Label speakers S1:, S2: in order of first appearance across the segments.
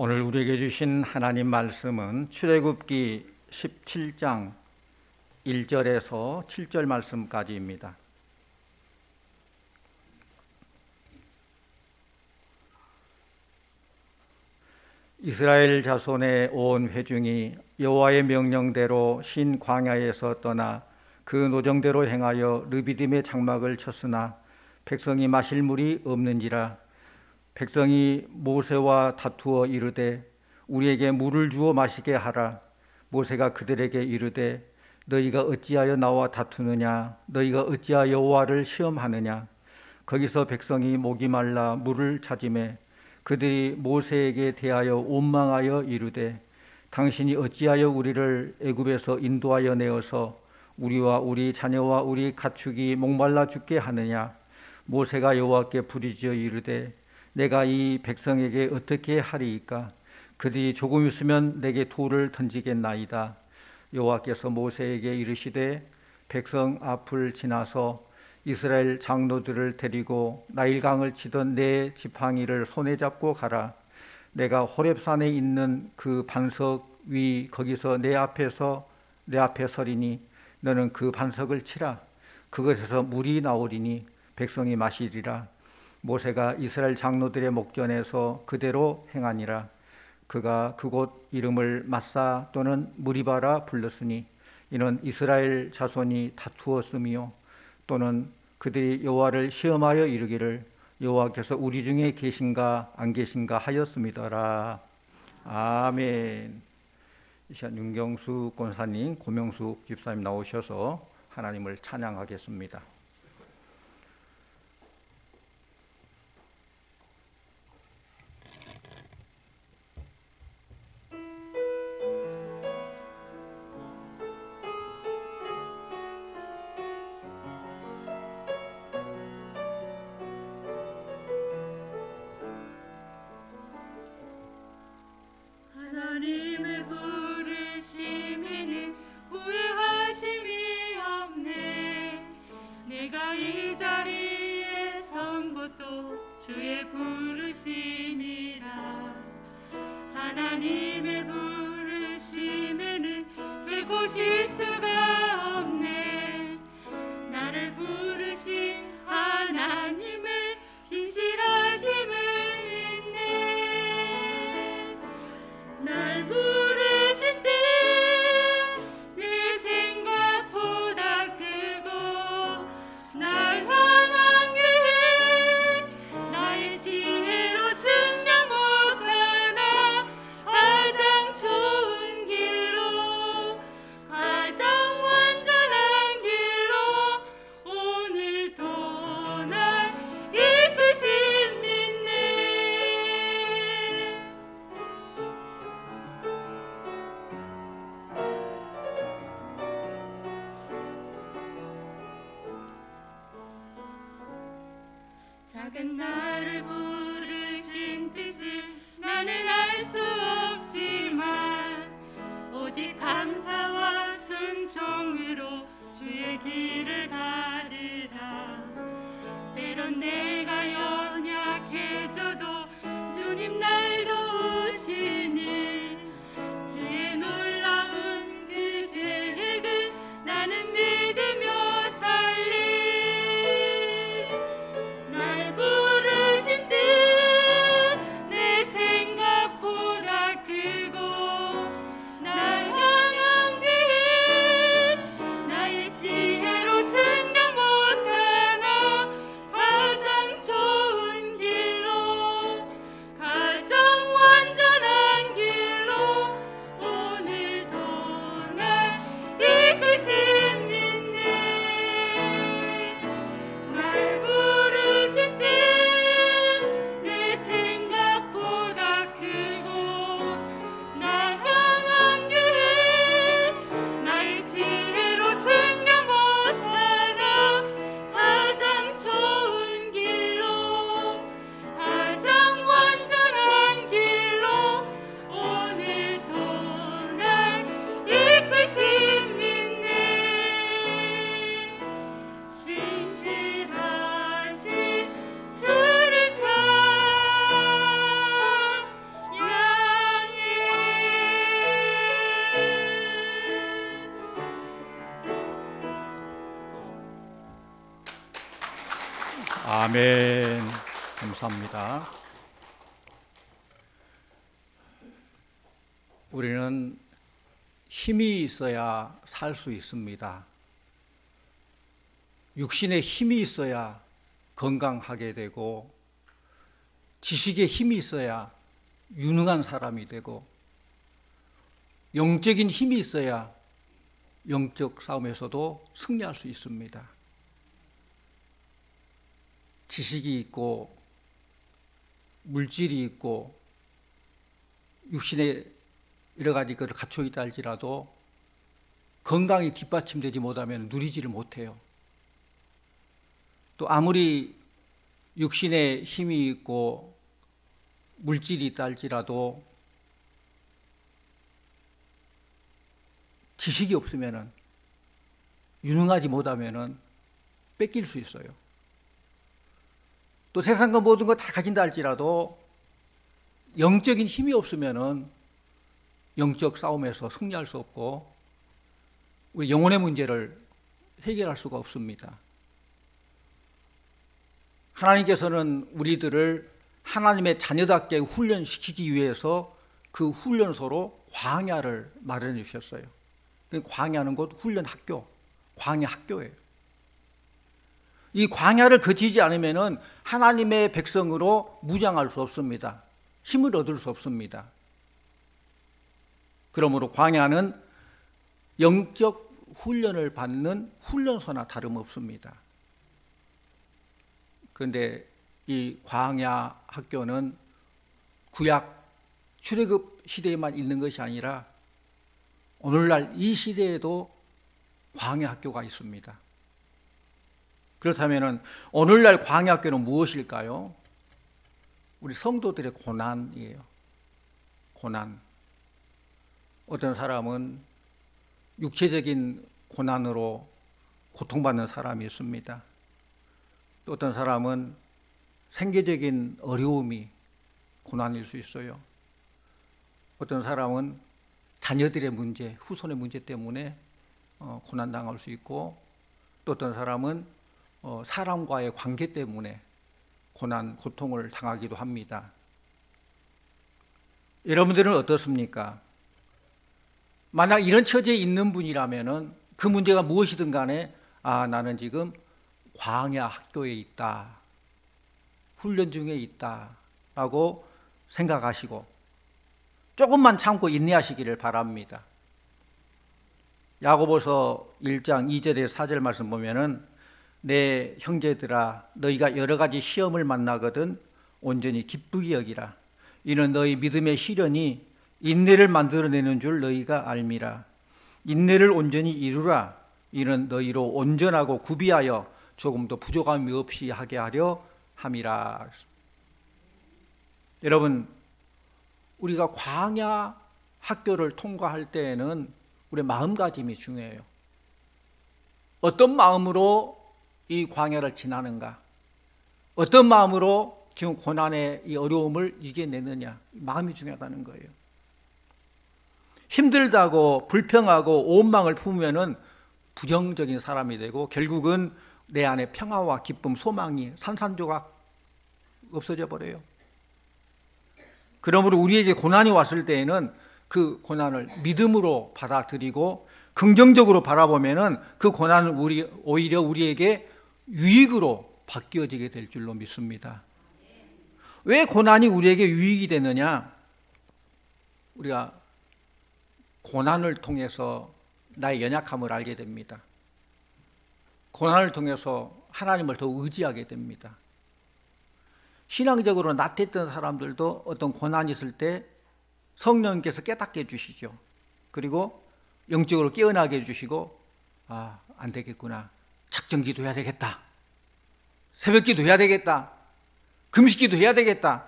S1: 오늘 우리에게 주신 하나님 말씀은 출애굽기 17장 1절에서 7절 말씀까지입니다. 이스라엘 자손의 온 회중이 여호와의 명령대로 신 광야에서 떠나 그 노정대로 행하여 르비딤의 장막을 쳤으나 백성이 마실 물이 없는지라. 백성이 모세와 다투어 이르되 우리에게 물을 주어 마시게 하라. 모세가 그들에게 이르되 너희가 어찌하여 나와 다투느냐? 너희가 어찌하여 여호와를 시험하느냐? 거기서 백성이 목이 말라 물을 찾으매 그들이 모세에게 대하여 원망하여 이르되 당신이 어찌하여 우리를 애굽에서 인도하여 내어서 우리와 우리 자녀와 우리 가축이 목말라 죽게 하느냐? 모세가 여호와께 부르짖어 이르되 내가 이 백성에게 어떻게 하리이까? 그들이 조금 있으면 내게 돌을 던지겠나이다. 여호와께서 모세에게 이르시되 백성 앞을 지나서 이스라엘 장로들을 데리고 나일강을 치던 네 지팡이를 손에 잡고 가라. 내가 호렙산에 있는 그 반석 위 거기서 내 앞에 서리니 너는 그 반석을 치라. 그것에서 물이 나오리니 백성이 마시리라. 모세가 이스라엘 장로들의 목전에서 그대로 행하니라. 그가 그곳 이름을 마사 또는 무리바라 불렀으니 이는 이스라엘 자손이 다투었으며 또는 그들이 여호와를 시험하여 이르기를 여호와께서 우리 중에 계신가 안 계신가 하였음이더라. 아멘. 이 시간 윤경수 권사님, 고명숙 집사님 나오셔서 하나님을 찬양하겠습니다.
S2: 하나님의 부르심에는 후회하심이 없네. 내가 이 자리에 선 것도 주의 부르심이라. 하나님의 부르심에는 결코 실수가 없네. 나를 부르신 하나님의 진실하심을 날 부르신 때 내 생각보다 크고 날 향한 계획 나의 지혜로 측량 못하나 가장 좋은 길로 가장 완전한 길로 오늘도 날 이끄신 믿네. 작은 나를 부르신 뜻을 나는 알 수 없지만 오직 감사와 순종으로 주의 길을 가리라. 때론 내가 연약해져도 주님 날 도우시니 주의 놀라운 그 계획을 나는 믿으며 살리. 날 부르신 뜻 내 생각보다 크고 날 향한 계획 나의 지혜로 측량 못하나 가장 좋은 길로
S1: 아멘. 감사합니다. 우리는 힘이 있어야 살 수 있습니다. 육신에 힘이 있어야 건강하게 되고, 지식에 힘이 있어야 유능한 사람이 되고, 영적인 힘이 있어야 영적 싸움에서도 승리할 수 있습니다. 지식이 있고 물질이 있고 육신에 여러 가지 것을 갖춰 있다 할지라도 건강이 뒷받침되지 못하면 누리지를 못해요. 또 아무리 육신에 힘이 있고 물질이 있다 할지라도 지식이 없으면, 유능하지 못하면 뺏길 수 있어요. 또 세상과 모든 거 다 가진다 할지라도 영적인 힘이 없으면 영적 싸움에서 승리할 수 없고 우리 영혼의 문제를 해결할 수가 없습니다. 하나님께서는 우리들을 하나님의 자녀답게 훈련시키기 위해서 그 훈련소로 광야를 마련해 주셨어요. 광야는 곧 훈련 학교, 광야 학교예요. 이 광야를 거치지 않으면 하나님의 백성으로 무장할 수 없습니다. 힘을 얻을 수 없습니다. 그러므로 광야는 영적 훈련을 받는 훈련소나 다름없습니다. 그런데 이 광야 학교는 구약 출애굽 시대에만 있는 것이 아니라 오늘날 이 시대에도 광야 학교가 있습니다. 그렇다면 오늘날 광야 학교는 무엇일까요? 우리 성도들의 고난이에요. 고난. 어떤 사람은 육체적인 고난으로 고통받는 사람이 있습니다. 또 어떤 사람은 생계적인 어려움이 고난일 수 있어요. 어떤 사람은 자녀들의 문제, 후손의 문제 때문에 고난당할 수 있고, 또 어떤 사람은 사람과의 관계 때문에 고난, 고통을 당하기도 합니다. 여러분들은 어떻습니까? 만약 이런 처지에 있는 분이라면 그 문제가 무엇이든 간에 나는 지금 광야 학교에 있다, 훈련 중에 있다 라고 생각하시고 조금만 참고 인내하시기를 바랍니다. 야고보서 1장 2절에 4절 말씀 보면은 내 형제들아 너희가 여러 가지 시험을 만나거든 온전히 기쁘게 여기라. 이는 너희 믿음의 시련이 인내를 만들어내는 줄 너희가 알미라. 인내를 온전히 이루라. 이는 너희로 온전하고 구비하여 조금도 부족함이 없이 하게 하려 함이라. 여러분, 우리가 광야 학교를 통과할 때에는 우리의 마음가짐이 중요해요. 어떤 마음으로 이 광야를 지나는가? 어떤 마음으로 지금 고난의 이 어려움을 이겨내느냐? 마음이 중요하다는 거예요. 힘들다고 불평하고 원망을 품으면 부정적인 사람이 되고 결국은 내 안에 평화와 기쁨, 소망이 산산조각 없어져 버려요. 그러므로 우리에게 고난이 왔을 때에는 그 고난을 믿음으로 받아들이고 긍정적으로 바라보면은 그 고난은 오히려 우리에게 유익으로 바뀌어지게 될 줄로 믿습니다. 왜 고난이 우리에게 유익이 되느냐? 우리가 고난을 통해서 나의 연약함을 알게 됩니다. 고난을 통해서 하나님을 더 의지하게 됩니다. 신앙적으로 나태했던 사람들도 어떤 고난이 있을 때 성령께서 깨닫게 해주시죠. 그리고 영적으로 깨어나게 해주시고 안 되겠구나. 작정기도 해야 되겠다. 새벽기도 해야 되겠다. 금식기도 해야 되겠다.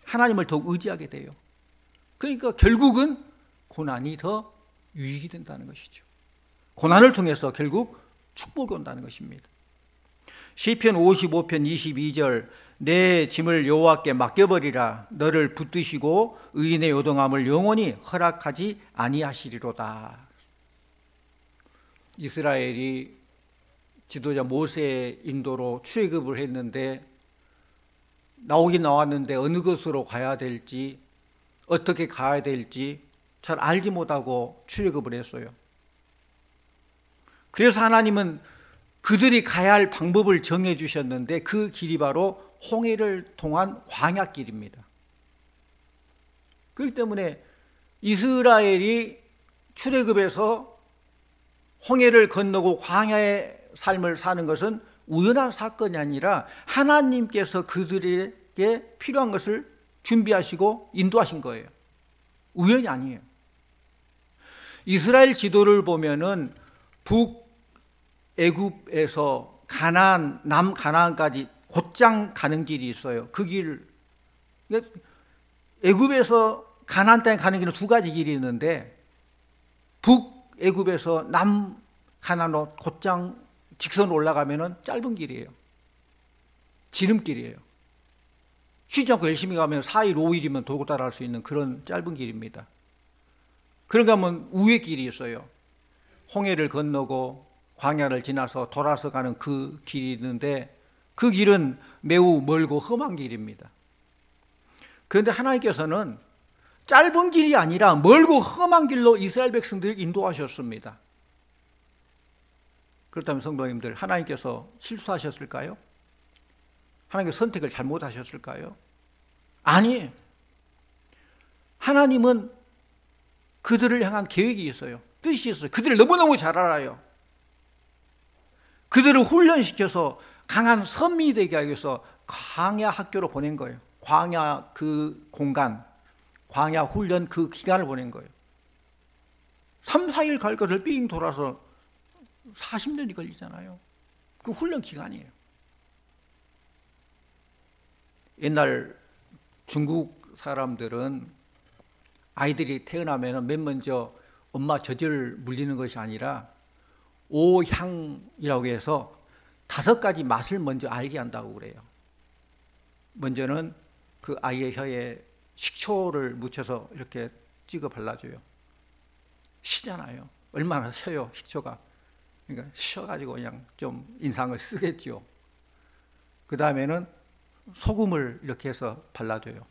S1: 하나님을 더욱 의지하게 돼요. 그러니까 결국은 고난이 더 유익이 된다는 것이죠. 고난을 통해서 결국 축복이 온다는 것입니다. 시편 55편 22절 내 짐을 여호와께 맡겨버리라. 너를 붙드시고 의인의 요동함을 영원히 허락하지 아니하시리로다. 이스라엘이 지도자 모세의 인도로 출애굽을 했는데 나오긴 나왔는데 어느 곳으로 가야 될지 어떻게 가야 될지 잘 알지 못하고 출애굽을 했어요. 그래서 하나님은 그들이 가야 할 방법을 정해 주셨는데 그 길이 바로 홍해를 통한 광야길입니다. 그렇기 때문에 이스라엘이 출애굽에서 홍해를 건너고 광야의 삶을 사는 것은 우연한 사건이 아니라 하나님께서 그들에게 필요한 것을 준비하시고 인도하신 거예요. 우연이 아니에요. 이스라엘 지도를 보면은 북애굽에서 가나안, 남가나안까지 곧장 가는 길이 있어요. 그 길, 애굽에서 가나안 땅에 가는 길은 두 가지 길이 있는데 북애굽에서 남가나안으로 곧장 직선으로 올라가면은 짧은 길이에요. 지름길이에요. 쉬지 않고 열심히 가면 4일, 5일이면 도달할 수 있는 그런 짧은 길입니다. 그런가 하면 우회 길이 있어요. 홍해를 건너고 광야를 지나서 돌아서 가는 그 길이 있는데 그 길은 매우 멀고 험한 길입니다. 그런데 하나님께서는 짧은 길이 아니라 멀고 험한 길로 이스라엘 백성들을 인도하셨습니다. 그렇다면 성도님들, 하나님께서 실수하셨을까요? 하나님께서 선택을 잘못하셨을까요? 아니에요. 하나님은 그들을 향한 계획이 있어요. 뜻이 있어요. 그들을 너무너무 잘 알아요. 그들을 훈련시켜서 강한 선민이 되게 하기 위해서 광야 학교로 보낸 거예요. 광야 그 공간, 광야 훈련 그 기간을 보낸 거예요. 3, 4일 갈 것을 삥 돌아서 40년이 걸리잖아요. 그 훈련 기간이에요. 옛날 중국 사람들은 아이들이 태어나면 맨 먼저 엄마 젖을 물리는 것이 아니라 오향이라고 해서 5가지 맛을 먼저 알게 한다고 그래요. 먼저는 그 아이의 혀에 식초를 묻혀서 이렇게 찍어 발라줘요. 시잖아요. 얼마나 셔요, 식초가. 그러니까 쉬어가지고 그냥 좀 인상을 쓰겠죠. 그 다음에는 소금을 이렇게 해서 발라줘요.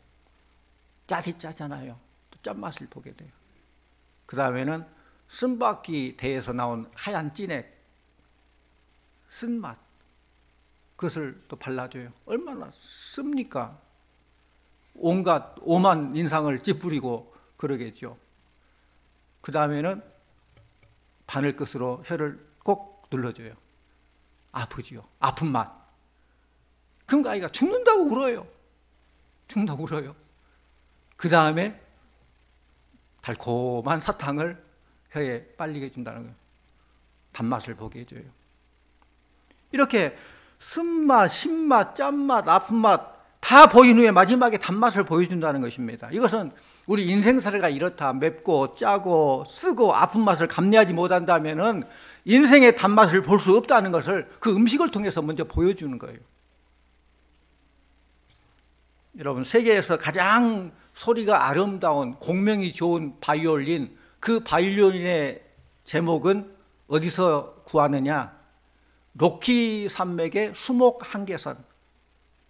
S1: 짜디 짜잖아요. 또 짠맛을 보게 돼요. 그 다음에는 쓴바퀴 대에서 나온 하얀 찐액, 쓴맛, 그것을 또 발라줘요. 얼마나 씁니까? 온갖 오만 인상을 찌푸리고 그러겠죠. 그 다음에는 바늘끝으로 혀를 꼭 눌러줘요. 아프지요. 아픈 맛. 그럼 그 아이가 죽는다고 울어요. 죽는다고 울어요. 그 다음에 달콤한 사탕을 혀에 빨리게 해준다는 거예요. 단맛을 보게 해줘요. 이렇게 쓴맛, 신맛, 짠맛, 아픈 맛 다 보인 후에 마지막에 단맛을 보여준다는 것입니다. 이것은 우리 인생사가 이렇다. 맵고 짜고 쓰고 아픈 맛을 감내하지 못한다면 인생의 단맛을 볼 수 없다는 것을 그 음식을 통해서 먼저 보여주는 거예요. 여러분, 세계에서 가장 소리가 아름다운 공명이 좋은 바이올린, 그 바이올린의 제목은 어디서 구하느냐? 로키 산맥의 수목 한계선.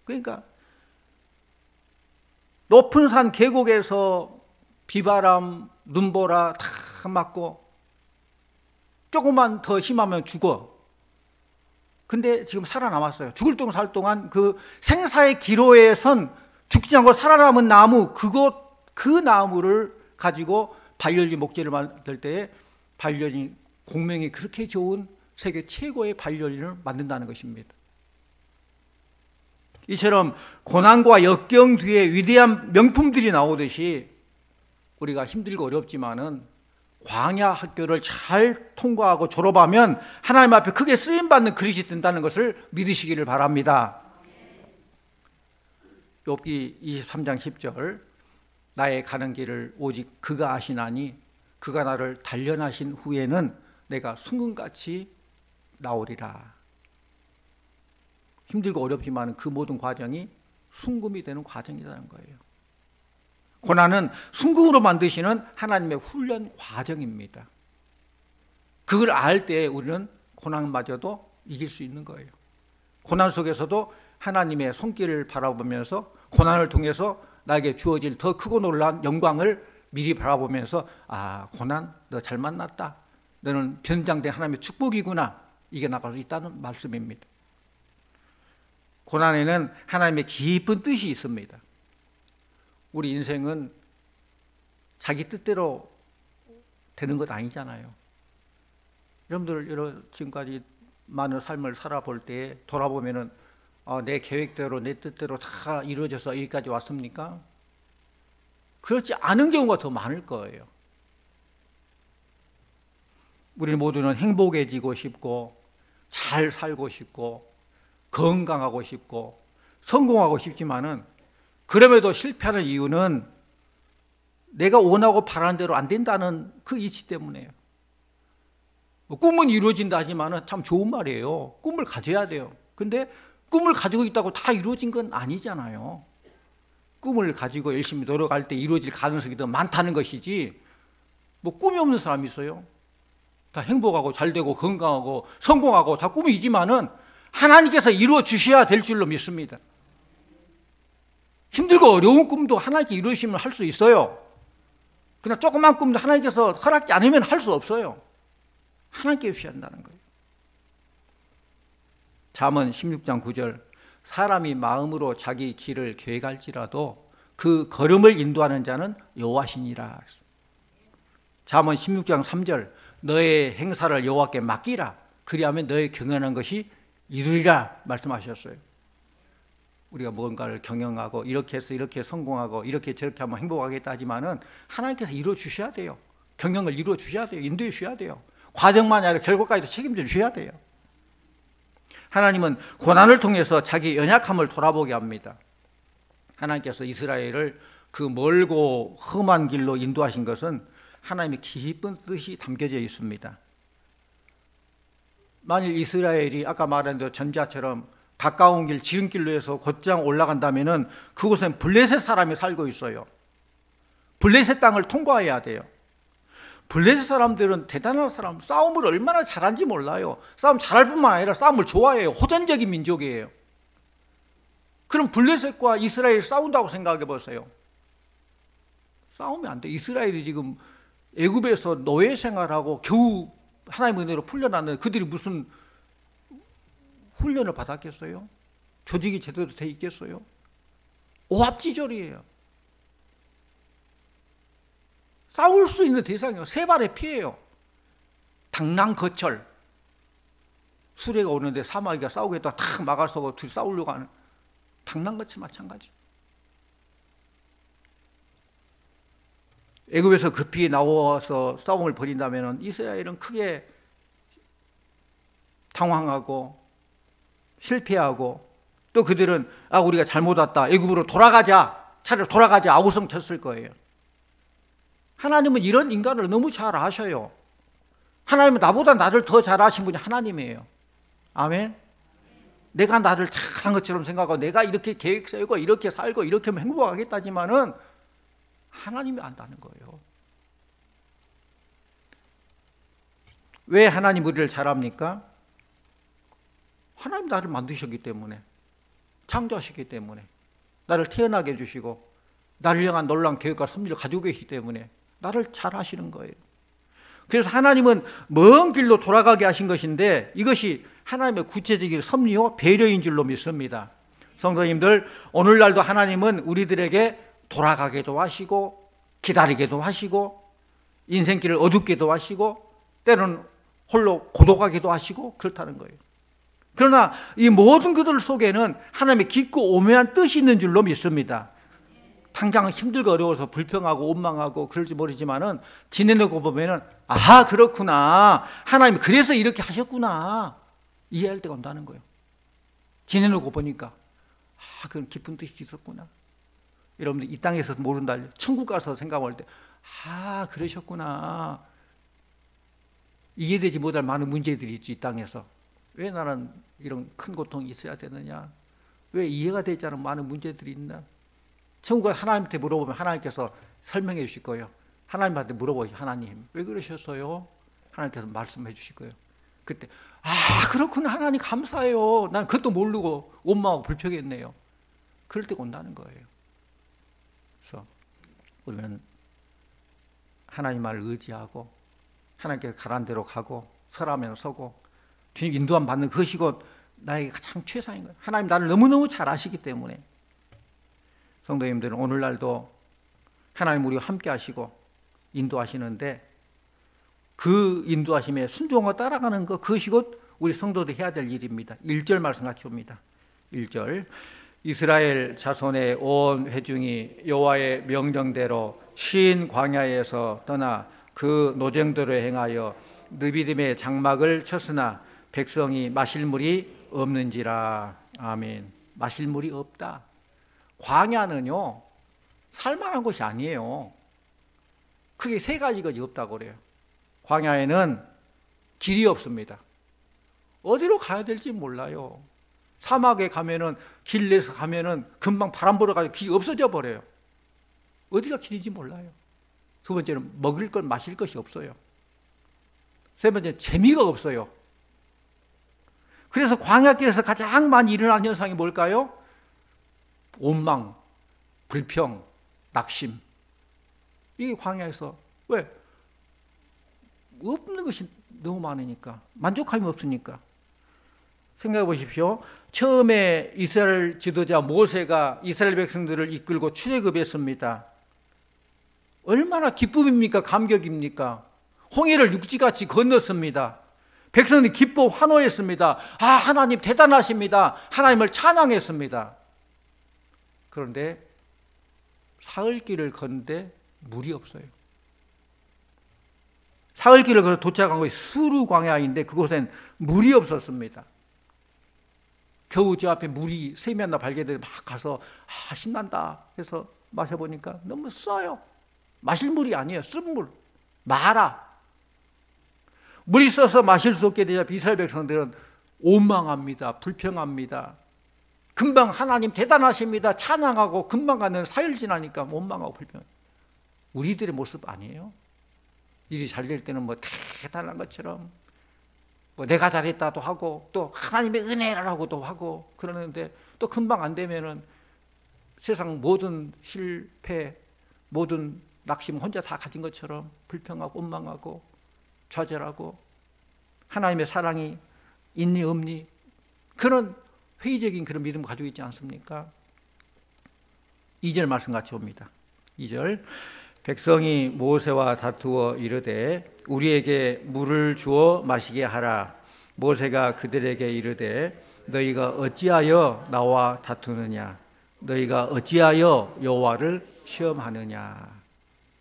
S1: 그러니까 높은 산 계곡에서 비바람, 눈보라 다 맞고 조금만 더 심하면 죽어. 근데 지금 살아남았어요. 죽을 동안 살 동안 그 생사의 기로에 선 죽지 않고 살아남은 나무, 그 나무를 가지고 바이올린 목재를 만들 때에 바이올린 공명이 그렇게 좋은 세계 최고의 바이올린을 만든다는 것입니다. 이처럼 고난과 역경 뒤에 위대한 명품들이 나오듯이 우리가 힘들고 어렵지만은 광야 학교를 잘 통과하고 졸업하면 하나님 앞에 크게 쓰임받는 그릇이 된다는 것을 믿으시기를 바랍니다. 욥기 23장 10절, 나의 가는 길을 오직 그가 아시나니 그가 나를 단련하신 후에는 내가 순금같이 나오리라. 힘들고 어렵지만 그 모든 과정이 순금이 되는 과정이라는 거예요. 고난은 순금으로 만드시는 하나님의 훈련 과정입니다. 그걸 알 때 우리는 고난마저도 이길 수 있는 거예요. 고난 속에서도 하나님의 손길을 바라보면서 고난을 통해서 나에게 주어질 더 크고 놀라운 영광을 미리 바라보면서 아, 고난 너 잘 만났다. 너는 변장된 하나님의 축복이구나. 이게 나갈 수 있다는 말씀입니다. 고난에는 하나님의 깊은 뜻이 있습니다. 우리 인생은 자기 뜻대로 되는 것 아니잖아요. 여러분들 지금까지 많은 삶을 살아볼 때 돌아보면은 내 계획대로 내 뜻대로 다 이루어져서 여기까지 왔습니까? 그렇지 않은 경우가 더 많을 거예요. 우리 모두는 행복해지고 싶고 잘 살고 싶고 건강하고 싶고 성공하고 싶지만은 그럼에도 실패하는 이유는 내가 원하고 바라는 대로 안 된다는 그 이치 때문에요. 꿈은 이루어진다 하지만은 참 좋은 말이에요. 꿈을 가져야 돼요. 근데 꿈을 가지고 있다고 다 이루어진 건 아니잖아요. 꿈을 가지고 열심히 노력할 때 이루어질 가능성이 더 많다는 것이지 뭐 꿈이 없는 사람이 있어요? 다 행복하고 잘되고 건강하고 성공하고 다 꿈이지만은 하나님께서 이루어 주셔야 될 줄로 믿습니다. 힘들고 어려운 꿈도 하나님께 이루시면 할 수 있어요. 그러나 조그만 꿈도 하나님께서 허락지 않으면 할 수 없어요. 하나님께 주셔야 한다는 거예요. 잠언 16장 9절 사람이 마음으로 자기 길을 계획할지라도 그 걸음을 인도하는 자는 여호와시니라. 잠언 16장 3절 너의 행사를 여호와께 맡기라. 그리하면 너의 경영하는 것이 이루리라 말씀하셨어요. 우리가 뭔가를 경영하고 이렇게 해서 이렇게 성공하고 이렇게 저렇게 하면 행복하겠다 하지만은 하나님께서 이루어 주셔야 돼요. 경영을 이루어 주셔야 돼요. 인도해 주셔야 돼요. 과정만이 아니라 결과까지도 책임져 주셔야 돼요. 하나님은 고난을 통해서 자기 연약함을 돌아보게 합니다. 하나님께서 이스라엘을 그 멀고 험한 길로 인도하신 것은 하나님의 깊은 뜻이 담겨져 있습니다. 만일 이스라엘이 아까 말한 대로 전자처럼 가까운 길, 지름길로 해서 곧장 올라간다면은 그곳엔 블레셋 사람이 살고 있어요. 블레셋 땅을 통과해야 돼요. 블레셋 사람들은 대단한 사람, 싸움을 얼마나 잘하는지 몰라요. 싸움 잘할 뿐만 아니라 싸움을 좋아해요. 호전적인 민족이에요. 그럼 블레셋과 이스라엘이 싸운다고 생각해 보세요. 싸우면 안 돼. 이스라엘이 지금 애굽에서 노예 생활하고 겨우 하나님의 은혜로 풀려났는데 그들이 무슨 훈련을 받았겠어요? 조직이 제대로 돼 있겠어요? 오합지졸이에요. 싸울 수 있는 대상이요. 세 발의 피해요. 당랑거철. 수레가 오는데 사마귀가 싸우겠다 탁 막아서고 둘이 싸우려고 하는 당랑거철 마찬가지. 애굽에서 급히 나와서 싸움을 벌인다면 이스라엘은 크게 당황하고 실패하고 또 그들은 우리가 잘못 왔다. 애굽으로 돌아가자. 차라리 돌아가자. 아우성 쳤을 거예요. 하나님은 이런 인간을 너무 잘 아셔요. 하나님은 나보다 나를 더 잘 아신 분이 하나님이에요. 아멘. 내가 나를 잘한 것처럼 생각하고 내가 이렇게 계획 세우고 이렇게 살고 이렇게 하면 행복하겠다지만은 하나님이 안다는 거예요. 왜 하나님 우리를 잘합니까? 하나님 나를 만드셨기 때문에, 창조하셨기 때문에, 나를 태어나게 해주시고 나를 향한 놀라운 계획과 섭리를 가지고 계시기 때문에 나를 잘 하시는 거예요. 그래서 하나님은 먼 길로 돌아가게 하신 것인데 이것이 하나님의 구체적인 섭리요 배려인 줄로 믿습니다. 성도님들, 오늘날도 하나님은 우리들에게 돌아가게도 하시고 기다리게도 하시고 인생길을 어둡게도 하시고 때로는 홀로 고독하게도 하시고 그렇다는 거예요. 그러나 이 모든 것들 속에는 하나님의 깊고 오묘한 뜻이 있는 줄로 믿습니다. 당장 힘들고 어려워서 불평하고 원망하고 그럴지 모르지만은 지내놓고 보면은 아하 그렇구나, 하나님이 그래서 이렇게 하셨구나 이해할 때가 온다는 거예요. 지내놓고 보니까 그런 깊은 뜻이 있었구나. 여러분들 이 땅에서 모른다, 천국 가서 생각할 때 그러셨구나. 이해되지 못할 많은 문제들이 있지. 이 땅에서 왜 나는 이런 큰 고통이 있어야 되느냐, 왜 이해가 되지 않은 많은 문제들이 있나. 천국에 하나님한테 물어보면 하나님께서 설명해 주실 거예요. 하나님한테 물어보죠. 하나님 왜 그러셨어요? 하나님께서 말씀해 주실 거예요. 그때 그렇구나, 하나님 감사해요. 난 그것도 모르고 원망하고 불평했네요. 그럴 때가 온다는 거예요. 그래서 우리는 하나님 말을 의지하고 하나님께서 가라는 대로 가고 설하면 서고 주님 인도함 받는 그것이 곧 나에게 가장 최상인 거예요. 하나님 나를 너무너무 잘 아시기 때문에. 성도님들은 오늘날도 하나님 우리와 함께 하시고 인도하시는데 그 인도하심에 순종하고 따라가는 것, 그것이 곧 우리 성도들이 해야 될 일입니다. 1절 말씀 같이 옵니다. 1절 이스라엘 자손의 온 회중이 여호와의 명령대로 신 광야에서 떠나 그 노정대로 행하여 느비딤의 장막을 쳤으나 백성이 마실 물이 없는지라. 아멘. 마실 물이 없다. 광야는요 살만한 곳이 아니에요. 크게 세 가지 것이 없다고 그래요. 광야에는 길이 없습니다. 어디로 가야 될지 몰라요. 사막에 가면은 길 내서 가면은 금방 바람 불어가지고 길이 없어져 버려요. 어디가 길인지 몰라요. 두 번째는 먹을 것 마실 것이 없어요. 세 번째는 재미가 없어요. 그래서 광야길에서 가장 많이 일어나는 현상이 뭘까요? 원망, 불평, 낙심. 이게 광야에서 왜? 없는 것이 너무 많으니까, 만족함이 없으니까. 생각해 보십시오. 처음에 이스라엘 지도자 모세가 이스라엘 백성들을 이끌고 출애굽했습니다. 얼마나 기쁨입니까? 감격입니까? 홍해를 육지같이 건넜습니다. 백성들이 기뻐 환호했습니다. 하나님 대단하십니다. 하나님을 찬양했습니다. 그런데 사흘길을 걷는데 물이 없어요. 사흘길을 걸어 도착한 곳이 수르 광야인데 그곳엔 물이 없었습니다. 겨우 저 앞에 물이 샘이 하나 발견돼서 막 가서 신난다 해서 마셔보니까 너무 써요. 마실 물이 아니에요. 쓴 물, 마라. 물이 써서 마실 수 없게 되자 이스라엘 백성들은 원망합니다. 불평합니다. 금방 하나님 대단하십니다. 찬양하고 금방 가는 사흘 지나니까 원망하고 불평. 우리들의 모습 아니에요? 일이 잘 될 때는 뭐 대단한 것처럼 뭐 내가 잘했다도 하고 또 하나님의 은혜라고도 하고 그러는데 또 금방 안 되면은 세상 모든 실패, 모든 낙심 혼자 다 가진 것처럼 불평하고 원망하고 좌절하고 하나님의 사랑이 있니 없니 그런 회의적인 그런 믿음을 가지고 있지 않습니까? 2절 말씀 같이 옵니다. 2절 백성이 모세와 다투어 이르되 우리에게 물을 주어 마시게 하라. 모세가 그들에게 이르되 너희가 어찌하여 나와 다투느냐? 너희가 어찌하여 여호와를 시험하느냐?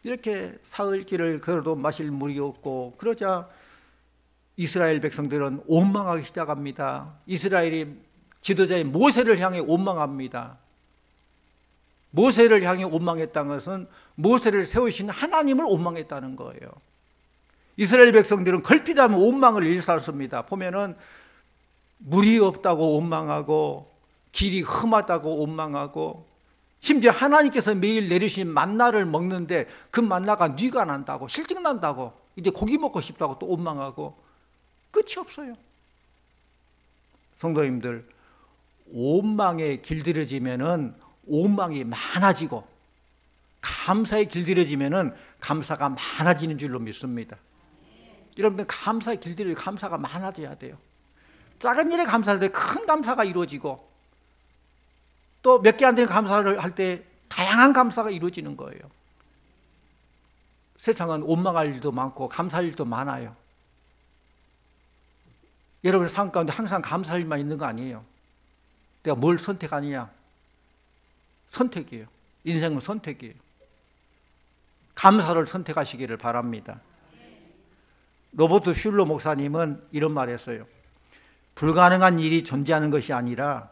S1: 이렇게 사흘길을 걸어도 마실 물이 없고 그러자 이스라엘 백성들은 원망하기 시작합니다. 이스라엘이 지도자인 모세를 향해 원망합니다. 모세를 향해 원망했다는 것은 모세를 세우신 하나님을 원망했다는 거예요. 이스라엘 백성들은 걸핏하면 원망을 일삼습니다. 보면은 물이 없다고 원망하고 길이 험하다고 원망하고 심지어 하나님께서 매일 내리신 만나를 먹는데 그 만나가 뉘가 난다고 실증 난다고 이제 고기 먹고 싶다고 또 원망하고 끝이 없어요. 성도님들 원망에 길들여지면은 원망이 많아지고 감사에 길들여지면은 감사가 많아지는 줄로 믿습니다. 여러분들 감사에 길들여 감사가 많아져야 돼요. 작은 일에 감사할 때 큰 감사가 이루어지고 또 몇 개 안 되는 감사를 할 때 다양한 감사가 이루어지는 거예요. 세상은 원망할 일도 많고 감사할 일도 많아요. 여러분의 삶 가운데 항상 감사할 일만 있는 거 아니에요. 내가 뭘 선택하느냐? 선택이에요. 인생은 선택이에요. 감사를 선택하시기를 바랍니다. 로버트 슐러 목사님은 이런 말을 했어요. 불가능한 일이 존재하는 것이 아니라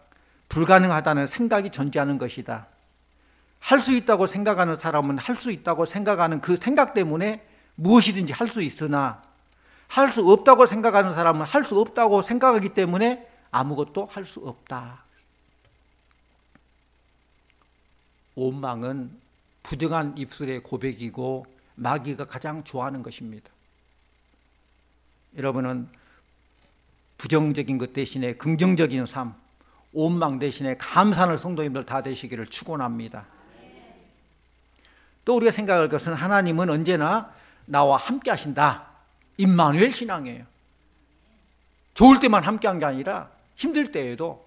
S1: 불가능하다는 생각이 존재하는 것이다. 할 수 있다고 생각하는 사람은 할 수 있다고 생각하는 그 생각 때문에 무엇이든지 할 수 있으나 할 수 없다고 생각하는 사람은 할 수 없다고 생각하기 때문에 아무것도 할 수 없다. 원망은 부정한 입술의 고백이고 마귀가 가장 좋아하는 것입니다. 여러분은 부정적인 것 대신에 긍정적인 삶, 원망 대신에 감사하는 성도님들 다 되시기를 축원합니다. 또 우리가 생각할 것은 하나님은 언제나 나와 함께 하신다. 임마누엘 신앙이에요. 좋을 때만 함께한 게 아니라 힘들 때에도,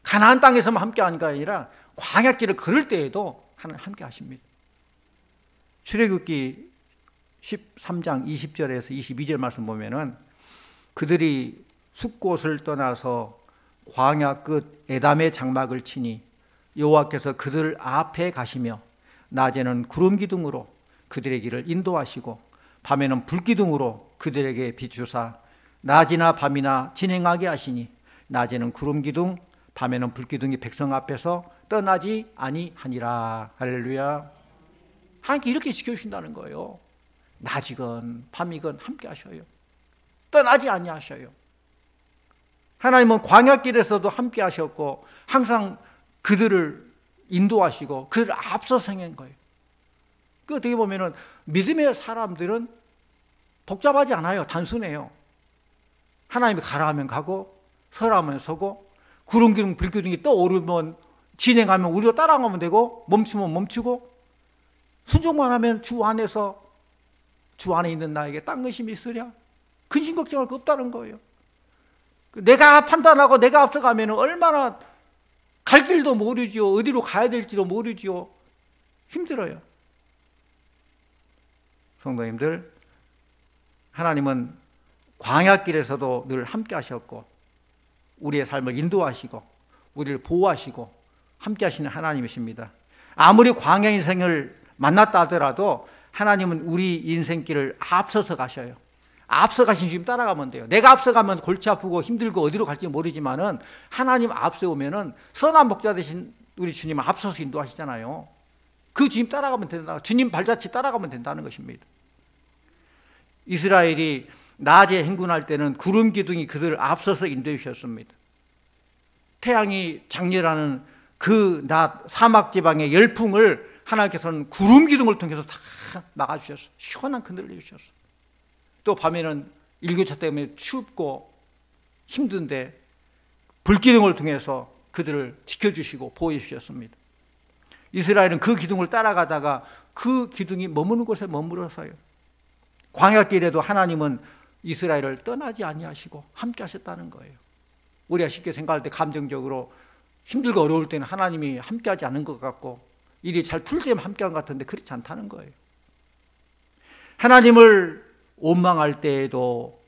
S1: 가나안 땅에서만 함께한 게 아니라 광야길을 걸을 때에도 하나님 함께 하십니다. 출애굽기 13장 20절에서 22절 말씀 보면은 그들이 숫곳을 떠나서 광야 끝 에담의 장막을 치니 여호와께서 그들 앞에 가시며 낮에는 구름 기둥으로 그들의 길을 인도하시고 밤에는 불 기둥으로 그들에게 비추사 낮이나 밤이나 진행하게 하시니 낮에는 구름 기둥 밤에는 불 기둥이 백성 앞에서 떠나지 아니하니라. 할렐루야. 하나님께 이렇게 지켜주신다는 거예요. 낮이건 밤이건 함께 하셔요. 떠나지 아니하셔요. 하나님은 광야길에서도 함께 하셨고 항상 그들을 인도하시고 그들을 앞서서 행한 거예요. 그 어떻게 보면은 믿음의 사람들은 복잡하지 않아요. 단순해요. 하나님이 가라 하면 가고 서라 하면 서고 구름 기둥 불 기둥이 떠오르면 진행하면 우리도 따라가면 되고 멈추면 멈추고 순종만 하면 주 안에서 주 안에 있는 나에게 딴 것이 있으랴. 근심 걱정할 거 없다는 거예요. 내가 판단하고 내가 앞서가면 얼마나 갈 길도 모르지요. 어디로 가야 될지도 모르지요. 힘들어요. 성도님들, 하나님은 광야길에서도 늘 함께 하셨고 우리의 삶을 인도하시고 우리를 보호하시고 함께 하시는 하나님이십니다. 아무리 광야 인생을 만났다 하더라도 하나님은 우리 인생길을 앞서서 가셔요. 앞서 가신 주님 따라가면 돼요. 내가 앞서가면 골치 아프고 힘들고 어디로 갈지 모르지만은 하나님 앞세우면은 선한 목자 되신 우리 주님은 앞서서 인도하시잖아요. 그 주님 따라가면 된다. 주님 발자취 따라가면 된다는 것입니다. 이스라엘이 낮에 행군할 때는 구름 기둥이 그들을 앞서서 인도해 주셨습니다. 태양이 장렬하는 그 낮 사막 지방의 열풍을 하나님께서는 구름 기둥을 통해서 다 막아주셨어요. 시원한 그늘을 내주셨어요. 또 밤에는 일교차 때문에 춥고 힘든데 불기둥을 통해서 그들을 지켜주시고 보호해 주셨습니다. 이스라엘은 그 기둥을 따라가다가 그 기둥이 머무는 곳에 머물러서요. 광야길에도 하나님은 이스라엘을 떠나지 아니하시고 함께 하셨다는 거예요. 우리가 쉽게 생각할 때 감정적으로 힘들고 어려울 때는 하나님이 함께 하지 않은 것 같고 일이 잘 풀 때면 함께 한 것 같은데 그렇지 않다는 거예요. 하나님을 원망할 때에도,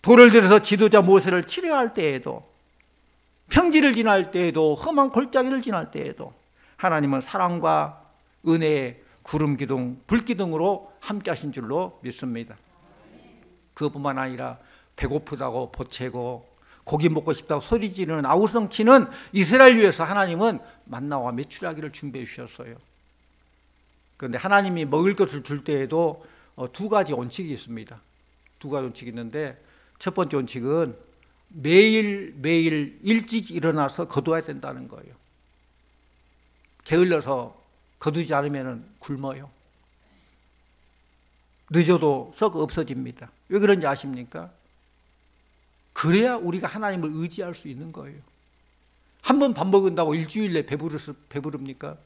S1: 돌을 들여서 지도자 모세를 치료할 때에도, 평지를 지날 때에도, 험한 골짜기를 지날 때에도 하나님은 사랑과 은혜의 구름 기둥, 불 기둥으로 함께 하신 줄로 믿습니다. 그것뿐만 아니라 배고프다고 보채고 고기 먹고 싶다고 소리 지르는 아우성 치는 이스라엘 위해서 하나님은 만나와 메추라기를 준비해 주셨어요. 그런데 하나님이 먹을 것을 줄 때에도 두 가지 원칙이 있습니다. 두 가지 원칙이 있는데 첫 번째 원칙은 매일 일찍 일어나서 거두어야 된다는 거예요. 게을러서 거두지 않으면 굶어요. 늦어도 썩 없어집니다. 왜 그런지 아십니까? 그래야 우리가 하나님을 의지할 수 있는 거예요. 한 번 밥 먹은다고 일주일에 배부릅니까?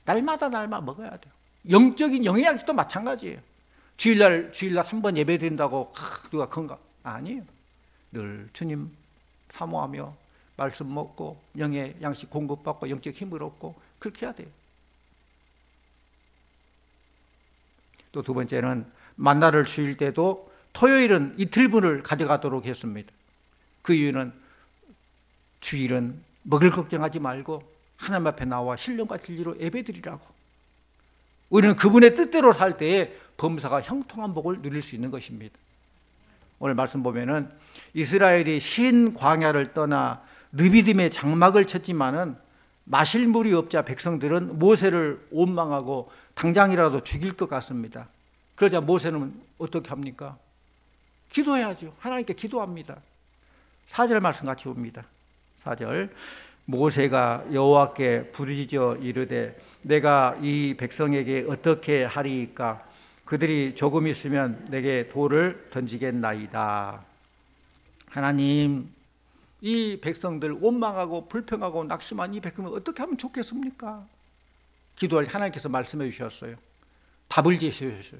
S1: 날마다 먹어야 돼요. 영적인 영양식도 마찬가지예요. 주일날 한 번 예배 드린다고 누가 건강? 아니에요. 늘 주님 사모하며 말씀 먹고 영의 양식 공급받고 영적 힘을 얻고 그렇게 해야 돼요. 또 두 번째는 만나를 주일 때도 토요일은 이틀분을 가져가도록 했습니다. 그 이유는 주일은 먹을 걱정하지 말고 하나님 앞에 나와 신령과 진리로 예배드리라고. 우리는 그분의 뜻대로 살 때에 범사가 형통한 복을 누릴 수 있는 것입니다. 오늘 말씀 보면은 이스라엘이 신 광야를 떠나 느비딤의 장막을 쳤지만은 마실 물이 없자 백성들은 모세를 원망하고 당장이라도 죽일 것 같습니다. 그러자 모세는 어떻게 합니까? 기도해야죠. 하나님께 기도합니다. 4절 말씀 같이 봅니다. 4절 모세가 여호와께 부르짖어 이르되 내가 이 백성에게 어떻게 하리이까? 그들이 조금 있으면 내게 돌을 던지겠나이다. 하나님, 이 백성들 원망하고 불평하고 낙심한 이 백성들 어떻게 하면 좋겠습니까? 기도할 하나님께서 말씀해 주셨어요. 답을 제시하셨어요.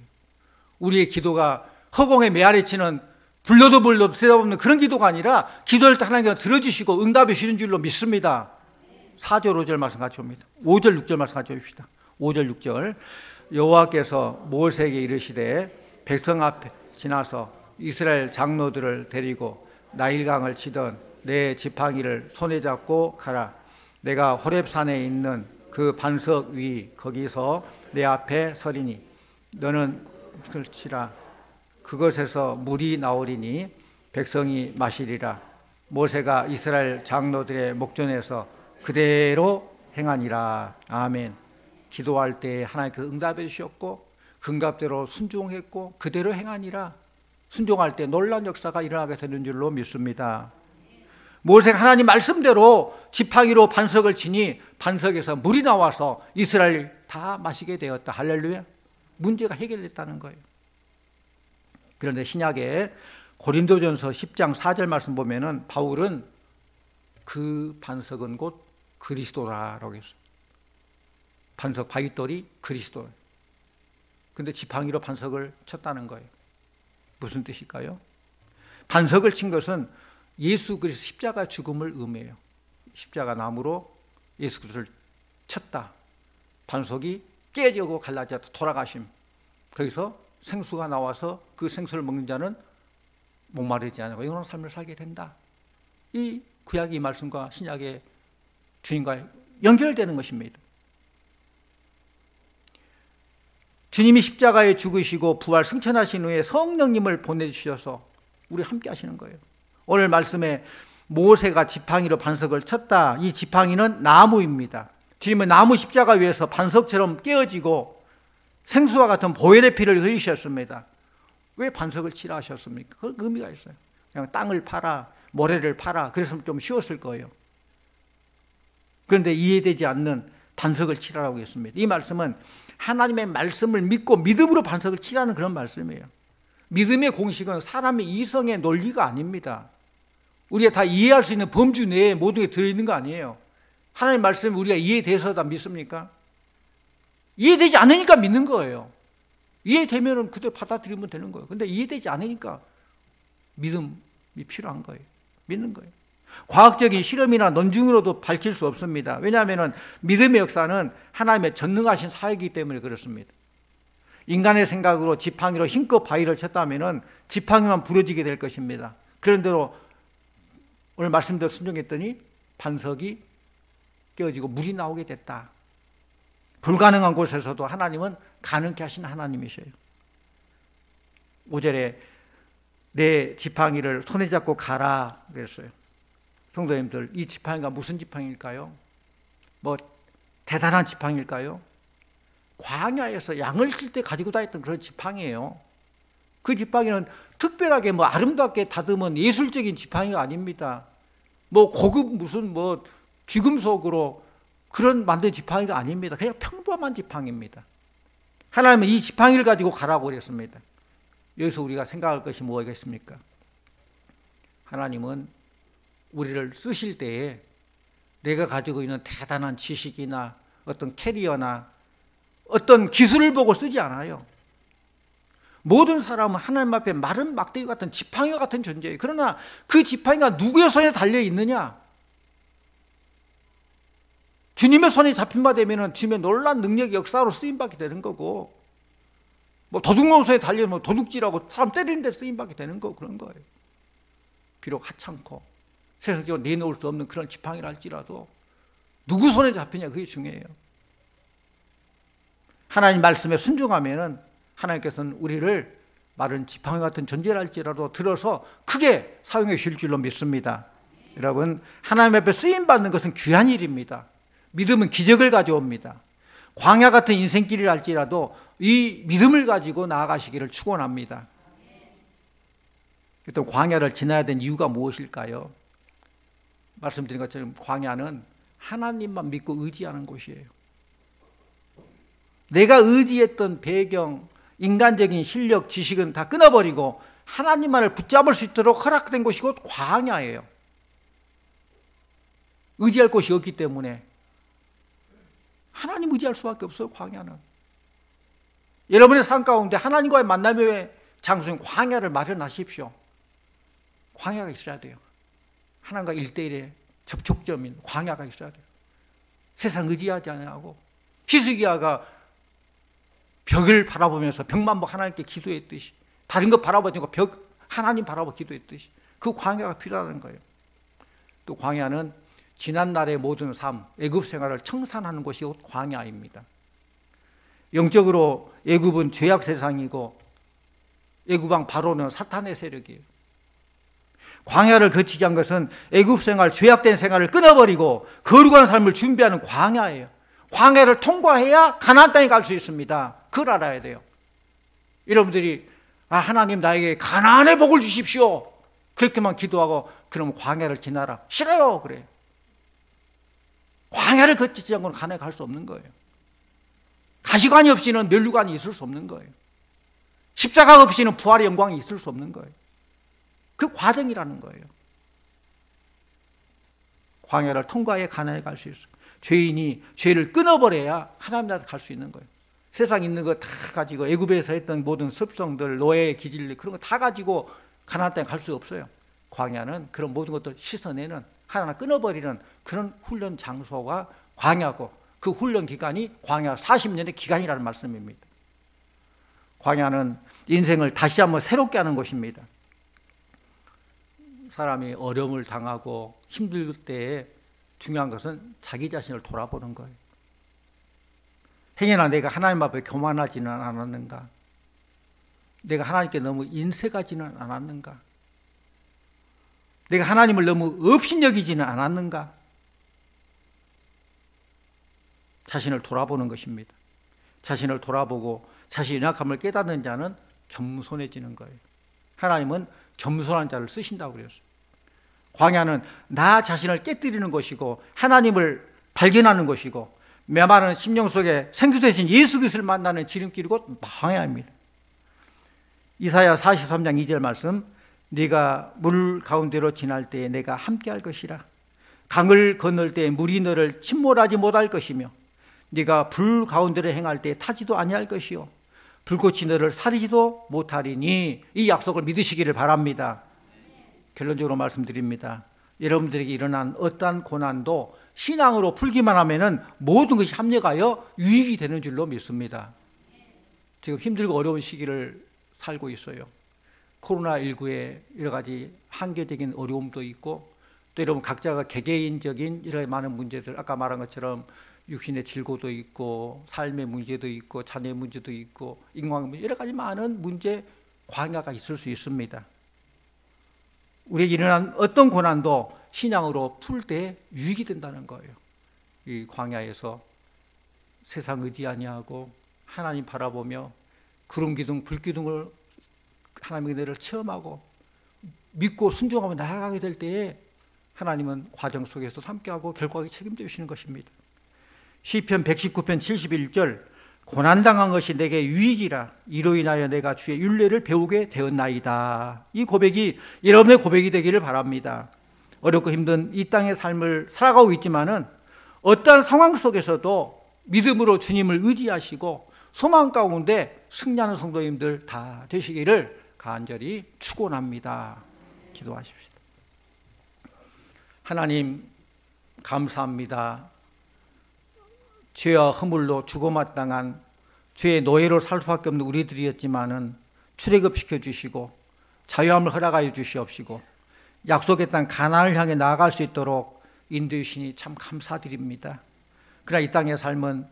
S1: 우리의 기도가 허공에 메아리치는 불러도 대답 없는 그런 기도가 아니라 기도할 때 하나님께서 들어주시고 응답해 주시는 줄로 믿습니다. 4절 5절 말씀 같이 봅니다. 5절 6절 말씀 같이 봅시다. 5절 6절 여호와께서 모세에게 이르시되 백성 앞에 지나서 이스라엘 장로들을 데리고 나일강을 치던 내 지팡이를 손에 잡고 가라. 내가 호렙산에 있는 그 반석 위 거기서 내 앞에 서리니 너는 그걸 치라. 그것에서 물이 나오리니 백성이 마시리라. 모세가 이스라엘 장로들의 목전에서 그대로 행하니라. 아멘. 기도할 때 하나님께서 응답해 주셨고 응답대로 순종했고 그대로 행하니라. 순종할 때 놀라운 역사가 일어나게 되는 줄로 믿습니다. 모세가 하나님 말씀대로 지팡이로 반석을 치니 반석에서 물이 나와서 이스라엘 다 마시게 되었다. 할렐루야. 문제가 해결됐다는 거예요. 그런데 신약에 고린도전서 10장 4절 말씀 보면은 바울은 그 반석은 곧 그리스도라라고 했어요. 반석 바위돌이 그리스도. 근데 지팡이로 반석을 쳤다는 거예요. 무슨 뜻일까요? 반석을 친 것은 예수 그리스도 십자가 죽음을 의미해요. 십자가 나무로 예수 그리스도를 쳤다. 반석이 깨지고 갈라져 돌아가심. 거기서 생수가 나와서 그 생수를 먹는 자는 목마르지 않고 영원한 삶을 살게 된다. 이 구약의 말씀과 신약의 주님과 연결되는 것입니다. 주님이 십자가에 죽으시고 부활 승천하신 후에 성령님을 보내주셔서 우리 함께 하시는 거예요. 오늘 말씀에 모세가 지팡이로 반석을 쳤다. 이 지팡이는 나무입니다. 주님은 나무 십자가 위에서 반석처럼 깨어지고 생수와 같은 보혈의 피를 흘리셨습니다. 왜 반석을 치라 하셨습니까? 그 의미가 있어요. 그냥 땅을 파라, 모래를 파라. 그래서 좀 쉬웠을 거예요. 그런데 이해되지 않는 반석을 치라라고 했습니다. 이 말씀은 하나님의 말씀을 믿고 믿음으로 반석을 치라는 그런 말씀이에요. 믿음의 공식은 사람의 이성의 논리가 아닙니다. 우리가 다 이해할 수 있는 범주 내에 모든 게 들어있는 거 아니에요. 하나님의 말씀이 우리가 이해돼서 다 믿습니까? 이해되지 않으니까 믿는 거예요. 이해되면 그대로 받아들이면 되는 거예요. 근데 이해되지 않으니까 믿음이 필요한 거예요. 믿는 거예요. 과학적인 실험이나 논증으로도 밝힐 수 없습니다. 왜냐하면 믿음의 역사는 하나님의 전능하신 사역이기 때문에 그렇습니다. 인간의 생각으로 지팡이로 힘껏 바위를 쳤다면 지팡이만 부러지게 될 것입니다. 그런데도 오늘 말씀대로 순종했더니 반석이 깨어지고 물이 나오게 됐다. 불가능한 곳에서도 하나님은 가능케 하신 하나님이셔요. 5절에 내 지팡이를 손에 잡고 가라 그랬어요. 성도님들, 이 지팡이가 무슨 지팡이일까요? 뭐 대단한 지팡이일까요? 광야에서 양을 칠 때 가지고 다녔던 그런 지팡이에요. 그 지팡이는 특별하게 뭐 아름답게 다듬은 예술적인 지팡이가 아닙니다. 뭐 고급 무슨 뭐 귀금속으로 그런 만든 지팡이가 아닙니다. 그냥 평범한 지팡이입니다. 하나님은 이 지팡이를 가지고 가라고 그랬습니다. 여기서 우리가 생각할 것이 뭐겠습니까? 하나님은 우리를 쓰실 때에 내가 가지고 있는 대단한 지식이나 어떤 캐리어나 어떤 기술을 보고 쓰지 않아요. 모든 사람은 하나님 앞에 마른 막대기 같은 지팡이와 같은 존재예요. 그러나 그 지팡이가 누구의 손에 달려 있느냐? 주님의 손에 잡힌 바 되면 주님의 놀라운 능력의 역사로 쓰임받게 되는 거고, 뭐 도둑놈 손에 달려면 도둑질하고 사람 때리는 데 쓰임받게 되는 거 그런 거예요. 비록 하찮고 세상적으로 내놓을 수 없는 그런 지팡이라 할지라도 누구 손에 잡히냐 그게 중요해요. 하나님 말씀에 순종하면은 하나님께서는 우리를 마른 지팡이 같은 존재라 할지라도 들어서 크게 사용해 주실 줄로 믿습니다. 여러분, 하나님 앞에 쓰임받는 것은 귀한 일입니다. 믿음은 기적을 가져옵니다. 광야 같은 인생길이라 할지라도 이 믿음을 가지고 나아가시기를 축원합니다. 또 광야를 지나야 된 이유가 무엇일까요? 말씀드린 것처럼 광야는 하나님만 믿고 의지하는 곳이에요. 내가 의지했던 배경, 인간적인 실력, 지식은 다 끊어버리고 하나님만을 붙잡을 수 있도록 허락된 곳이 곧 광야예요. 의지할 곳이 없기 때문에 하나님 의지할 수밖에 없어요. 광야는. 여러분의 삶 가운데 하나님과의 만남의 장소인 광야를 마련하십시오. 광야가 있어야 돼요. 하나님과 1대1의 접촉점인 광야가 있어야 돼요. 세상 의지하지 않고 히스기야가 벽을 바라보면서 벽만 보고 하나님께 기도했듯이, 다른 거 바라보지 않고 벽 하나님 바라보고 기도했듯이 그 광야가 필요하다는 거예요. 또 광야는 지난날의 모든 삶, 애굽 생활을 청산하는 곳이 곧 광야입니다. 영적으로 애굽은 죄악 세상이고 애굽 왕 바로는 사탄의 세력이에요. 광야를 거치게 한 것은 애굽 생활, 죄악된 생활을 끊어버리고 거룩한 삶을 준비하는 광야예요. 광야를 통과해야 가나안 땅에 갈 수 있습니다. 그걸 알아야 돼요. 여러분들이 하나님 나에게 가나안의 복을 주십시오, 그렇게만 기도하고 그럼 광야를 지나라, 싫어요. 그래요. 광야를 거치지 않고는 가나안에 갈 수 없는 거예요. 가시관이 없이는 면류관이 있을 수 없는 거예요. 십자가 없이는 부활의 영광이 있을 수 없는 거예요. 그 과정이라는 거예요. 광야를 통과해 가나안에 갈 수 있어요. 죄인이 죄를 끊어버려야 하나님 나라에 갈 수 있는 거예요. 세상에 있는 거 다 가지고 애굽에서 했던 모든 습성들, 노예, 기질, 그런 거 다 가지고 가나안 땅에 갈 수 없어요. 광야는 그런 모든 것들 씻어내는, 하나하나 끊어버리는 그런 훈련 장소가 광야고, 그 훈련 기간이 광야 40년의 기간이라는 말씀입니다. 광야는 인생을 다시 한번 새롭게 하는 곳입니다. 사람이 어려움을 당하고 힘들 때에 중요한 것은 자기 자신을 돌아보는 거예요. 행여나 내가 하나님 앞에 교만하지는 않았는가? 내가 하나님께 너무 인색하지는 않았는가? 내가 하나님을 너무 업신여기지는 않았는가? 자신을 돌아보는 것입니다. 자신을 돌아보고 자신의 연약함을 깨닫는 자는 겸손해지는 거예요. 하나님은 겸손한 자를 쓰신다고 그랬어요. 광야는 나 자신을 깨뜨리는 것이고 하나님을 발견하는 것이고 메마른 심령 속에 생수되신 예수 그리스도를 만나는 지름길이 곧 광야입니다. 이사야 43장 2절 말씀, 네가 물 가운데로 지날 때에 내가 함께할 것이라. 강을 건널 때에 물이 너를 침몰하지 못할 것이며 네가 불 가운데로 행할 때에 타지도 아니할 것이요 불꽃이 너를 사리지도 못하리니. 이 약속을 믿으시기를 바랍니다. 결론적으로 말씀드립니다. 여러분들에게 일어난 어떠한 고난도 신앙으로 풀기만 하면은 모든 것이 합력하여 유익이 되는 줄로 믿습니다. 지금 힘들고 어려운 시기를 살고 있어요. 코로나19에 여러 가지 한계적인 어려움도 있고 또 여러분 각자가 개개인적인 여러 많은 문제들, 아까 말한 것처럼 육신의 질고도 있고 삶의 문제도 있고 자녀의 문제도 있고 인간 문제, 여러 가지 많은 문제, 광야가 있을 수 있습니다. 우리에게 일어난 어떤 고난도 신앙으로 풀 때 유익이 된다는 거예요. 이 광야에서 세상 의지 아니하고 하나님 바라보며 구름 기둥, 불 기둥을 하나님의 은혜를 체험하고 믿고 순종하며 나아가게 될 때에 하나님은 과정 속에서 함께하고 결과에 책임져 주시는 것입니다. 시편 119편 71절, 고난당한 것이 내게 유익이라. 이로 인하여 내가 주의 율례를 배우게 되었나이다. 이 고백이 여러분의 고백이 되기를 바랍니다. 어렵고 힘든 이 땅의 삶을 살아가고 있지만은 어떠한 상황 속에서도 믿음으로 주님을 의지하시고 소망 가운데 승리하는 성도님들 다 되시기를 간절히 축원합니다. 기도하십시다. 하나님 감사합니다. 죄와 허물로 죽어마땅한 죄의 노예로 살 수밖에 없는 우리들이었지만은 출애굽시켜 주시고 자유함을 허락하여 주시옵시고 약속의 땅 가나안을 향해 나아갈 수 있도록 인도해 주시니 참 감사드립니다. 그러나 이 땅의 삶은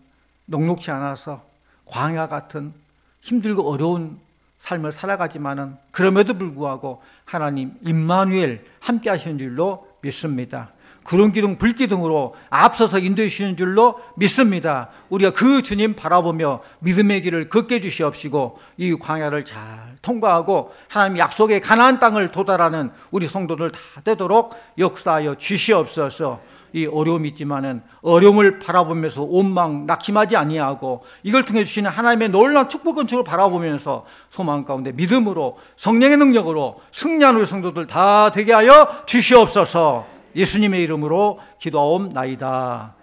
S1: 녹록지 않아서 광야 같은 힘들고 어려운 삶을 살아가지만은 그럼에도 불구하고 하나님 임마누엘 함께 하시는 줄로 믿습니다. 구름 기둥, 불 기둥으로 앞서서 인도해 주시는 줄로 믿습니다. 우리가 그 주님 바라보며 믿음의 길을 걷게 주시옵시고 이 광야를 잘 통과하고 하나님 약속의 가나안 땅을 도달하는 우리 성도들 다 되도록 역사하여 주시옵소서. 이 어려움이 있지만은 어려움을 바라보면서 원망, 낙심하지 아니하고 이걸 통해 주시는 하나님의 놀라운 축복 은총을 바라보면서 소망 가운데 믿음으로 성령의 능력으로 승리하는 성도들 다 되게 하여 주시옵소서. 예수님의 이름으로 기도하옵나이다.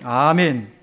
S1: 아멘.